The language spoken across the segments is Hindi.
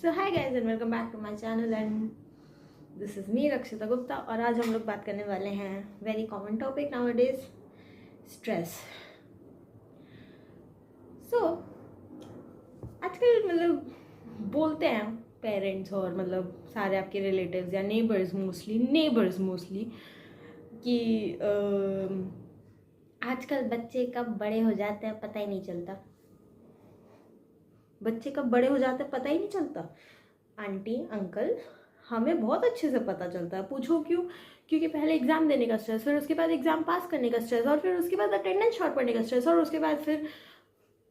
So hi guys and welcome back to my channel and this is me Rakshita Gupta. और आज हम लोग बात करने वाले हैं very common topic nowadays, stress. So आजकल मतलब बोलते हैं पेरेंट्स और मतलब सारे आपके रिलेटिव्स या नेबर्स मोस्टली कि आजकल बच्चे कब बड़े हो जाते हैं पता ही नहीं चलता। बच्चे कब बड़े हो जाते हैं पता ही नहीं चलता। आंटी अंकल हमें बहुत अच्छे से पता चलता है। पूछो क्यों? क्योंकि पहले एग्जाम देने का स्ट्रेस, फिर उसके बाद एग्जाम पास करने का स्ट्रेस, और फिर उसके बाद अटेंडेंस शॉर्ट पड़ने का स्ट्रेस, और उसके बाद फिर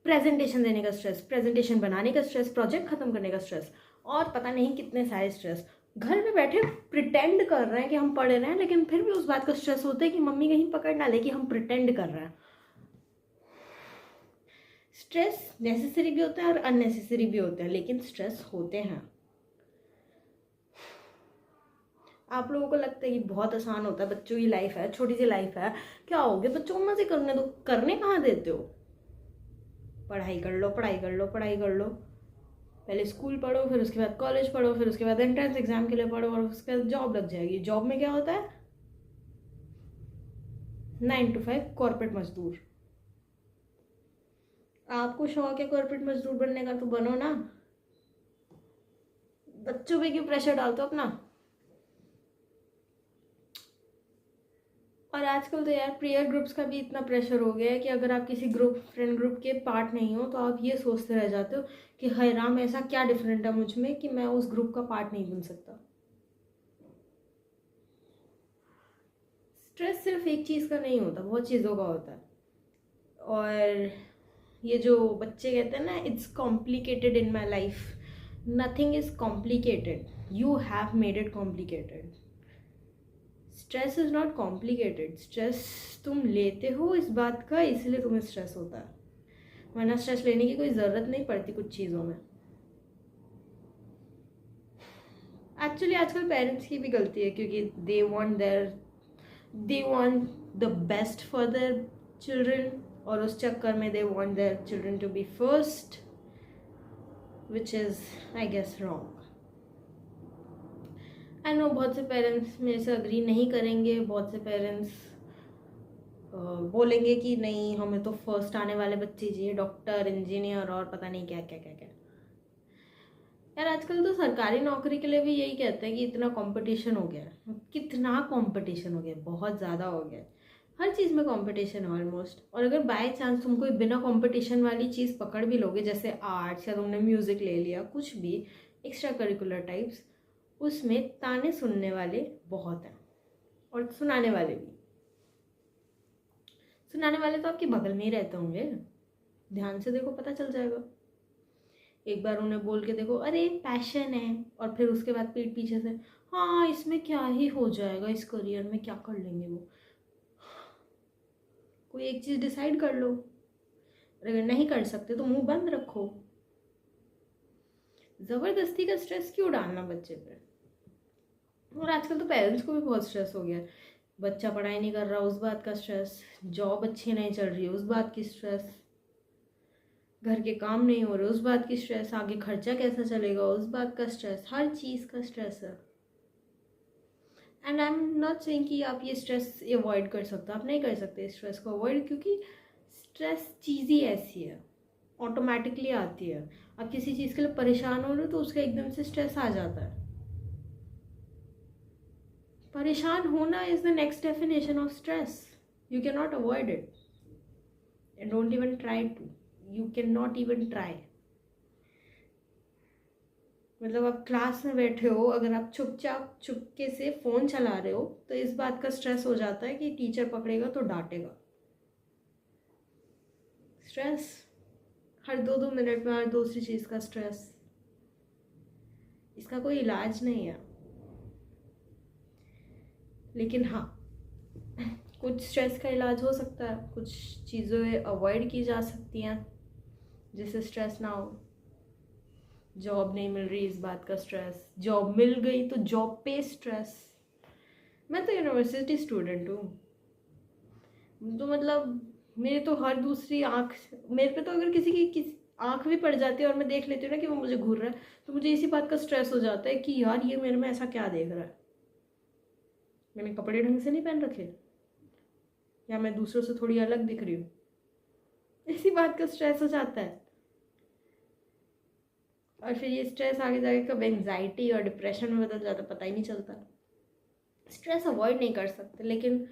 प्रेजेंटेशन देने का स्ट्रेस, प्रेजेंटेशन बनाने का स्ट्रेस, प्रोजेक्ट खत्म करने का स्ट्रेस, और पता नहीं कितने सारे स्ट्रेस। घर में बैठे प्रिटेंड कर रहे हैं कि हम पढ़ रहे हैं, लेकिन फिर भी उस बात का स्ट्रेस होता है कि मम्मी कहीं पकड़ ना ले कि हम प्रिटेंड कर रहे हैं। स्ट्रेस नेसेसरी भी होता है और अननेसेसरी भी होता है, लेकिन स्ट्रेस होते हैं। आप लोगों को लगता है कि बहुत आसान होता है, बच्चों की लाइफ है, छोटी सी लाइफ है, क्या हो गया, बच्चों को मजे करने दो। करने कहाँ देते हो? पढ़ाई कर लो, पढ़ाई कर लो, पढ़ाई कर लो। पहले स्कूल पढ़ो, फिर उसके बाद कॉलेज पढ़ो, फिर उसके बाद एंट्रेंस एग्जाम के लिए पढ़ो, और उसके बाद जॉब लग जाएगी। जॉब में क्या होता है? 9 to 5 कॉर्पोरेट मजदूर। आपको शौक है कॉर्पोरेट मजदूर बनने का तो बनो ना। बच्चों पे क्यों प्रेशर डालते हो अपना? और आजकल तो यार प्रेयर ग्रुप्स का भी इतना प्रेशर हो गया है कि अगर आप किसी फ्रेंड ग्रुप के पार्ट नहीं हो तो आप ये सोचते रह जाते हो कि हाय राम, ऐसा क्या डिफरेंट है मुझ में कि मैं उस ग्रुप का पार्ट नहीं बन सकता। स्ट्रेस सिर्फ एक चीज़ का नहीं होता, बहुत चीज़ों का होता है। और ये जो बच्चे कहते हैं ना, it's complicated in my life, nothing is complicated, you have made it complicated. Stress is not complicated. Stress तुम लेते हो इस बात का, इसलिए तुम्हें स्ट्रेस होता है, वरना स्ट्रेस लेने की कोई ज़रूरत नहीं पड़ती कुछ चीज़ों में। एक्चुअली आजकल पेरेंट्स की भी गलती है, क्योंकि they want the best for their children, और उस चक्कर में they want their children to be first, which is I guess wrong. I know बहुत से पेरेंट्स मेरे से अग्री नहीं करेंगे, बहुत से पेरेंट्स बोलेंगे कि नहीं, हमें तो फर्स्ट आने वाले बच्चे चाहिए, डॉक्टर, इंजीनियर और पता नहीं क्या क्या क्या क्या। यार आजकल तो सरकारी नौकरी के लिए भी यही कहते हैं कि इतना कंपटीशन हो गया है। कितना कंपटीशन हो गया, बहुत ज़्यादा हो गया है। हर चीज़ में कंपटीशन है ऑलमोस्ट। और अगर बाय चांस तुम कोई बिना कंपटीशन वाली चीज़ पकड़ भी लोगे, जैसे आर्ट्स या तुमने म्यूज़िक ले लिया, कुछ भी एक्स्ट्रा करिकुलर टाइप्स, उसमें ताने सुनने वाले बहुत हैं, और सुनाने वाले भी। सुनाने वाले तो आपके बगल में ही रहते होंगे, ध्यान से देखो पता चल जाएगा। एक बार उन्हें बोल के देखो अरे पैशन है, और फिर उसके बाद पीठ पीछे से हाँ इसमें क्या ही हो जाएगा, इस करियर में क्या कर लेंगे वो। कोई एक चीज़ डिसाइड कर लो, अगर नहीं कर सकते तो मुंह बंद रखो। ज़बरदस्ती का स्ट्रेस क्यों डालना बच्चे पे? और आजकल तो पेरेंट्स को भी बहुत स्ट्रेस हो गया। बच्चा पढ़ाई नहीं कर रहा उस बात का स्ट्रेस, जॉब अच्छी नहीं चल रही उस बात की स्ट्रेस, घर के काम नहीं हो रहे उस बात की स्ट्रेस, आगे खर्चा कैसा चलेगा उस बात का स्ट्रेस, हर चीज़ का स्ट्रेस है। And I am not saying कि आप ये स्ट्रेस अवॉइड कर सकते हो, आप नहीं कर सकते स्ट्रेस को अवॉइड, क्योंकि स्ट्रेस चीज़ ही ऐसी है, ऑटोमेटिकली आती है। आप किसी चीज़ के लिए परेशान हो रहे हो तो उसका एकदम से स्ट्रेस आ जाता है। परेशान होना is the next definition of stress. You can not avoid it and don't even try to. You can not even try. मतलब आप क्लास में बैठे हो, अगर आप चुपके से फ़ोन चला रहे हो तो इस बात का स्ट्रेस हो जाता है कि टीचर पकड़ेगा तो डांटेगा। स्ट्रेस हर 2-2 मिनट में हर दूसरी चीज़ का स्ट्रेस, इसका कोई इलाज नहीं है। लेकिन हाँ, कुछ स्ट्रेस का इलाज हो सकता है, कुछ चीज़ें अवॉइड की जा सकती हैं जिससे स्ट्रेस ना हो। जॉब नहीं मिल रही इस बात का स्ट्रेस, जॉब मिल गई तो जॉब पे स्ट्रेस। मैं तो यूनिवर्सिटी स्टूडेंट हूँ, तो मतलब मेरे तो हर दूसरी आँख, मेरे पे तो अगर आँख भी पड़ जाती है और मैं देख लेती हूँ ना कि वो मुझे घूर रहा है, तो मुझे इसी बात का स्ट्रेस हो जाता है कि यार ये मेरे में ऐसा क्या देख रहा है, मैंने कपड़े ढंग से नहीं पहन रखे, या मैं दूसरों से थोड़ी अलग दिख रही हूँ, इसी बात का स्ट्रेस हो जाता है। और फिर ये स्ट्रेस आगे जाके कब एंजाइटी और डिप्रेशन में बदल जाता, पता ही नहीं चलता। स्ट्रेस अवॉइड नहीं कर सकते, लेकिन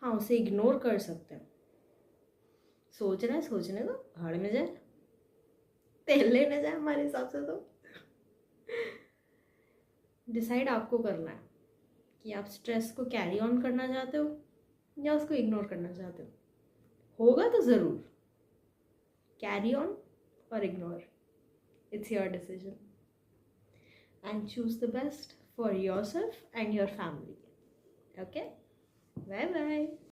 हाँ उसे इग्नोर कर सकते हैं। सोचना है, सोचने दो, भाड़ में जाए, तेल लेने जाए हमारे हिसाब से तो। डिसाइड आपको करना है कि आप स्ट्रेस को कैरी ऑन करना चाहते हो या उसको इग्नोर करना चाहते हो। होगा तो ज़रूर, कैरी ऑन और ignore, it's your decision, and choose the best for yourself and your family. Okay, bye bye.